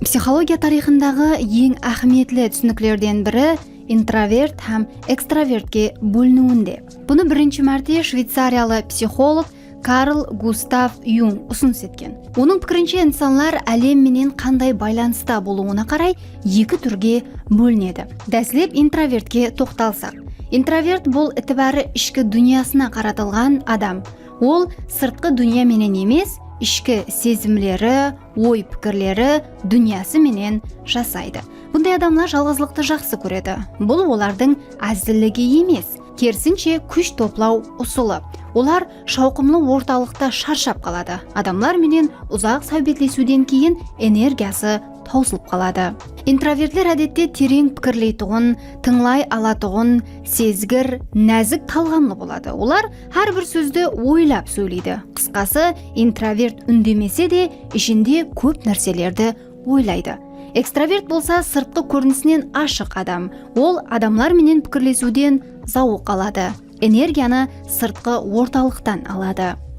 Психология тарихындағы ең ахметлі түсініктерден бірі интроверт һәм экстравертке бөлінуінде. Бұны бірінші мәрте швейцариялы психолог Карл Густав Юнг ұсыныс еткен. Оның пікірінше инсанлар әлем менен қандай байланыста болуына қарай екі түрге бөлінеді. Дәслеп интровертке тоқталсақ. Интроверт бұл ітібәрі ішкі дүниясына қаратылған адам. Ол сыртқы дүния менен емес, ішкі сезімлері, ой пікірлері дүниясы менен жасайды. Бұндай адамлар жалғызлықты жақсы көреді. Бұл олардың әзілігі емес, керісінше күш топлау ұсылы. Олар шауқымлы орталықта шаршап қалады. Адамлар менен ұзақ сәубетлесуден кейін энергиясы таусылып қалады. Интровертлер әдетте терең пікірлейтұғын, тыңлай алатұғын, сезгір, нәзік талғамлы болады. Олар әрбір сөзді ойлап сөйлейді. Қысқасы, интроверт үндемесе де, ішінде көп нәрселерді ойлайды. Экстраверт болса сыртқы көрінісінен ашық адам. Ол адамлар менен пікірлесуден зауық алады. Энергияны сыртқы орталықтан алады.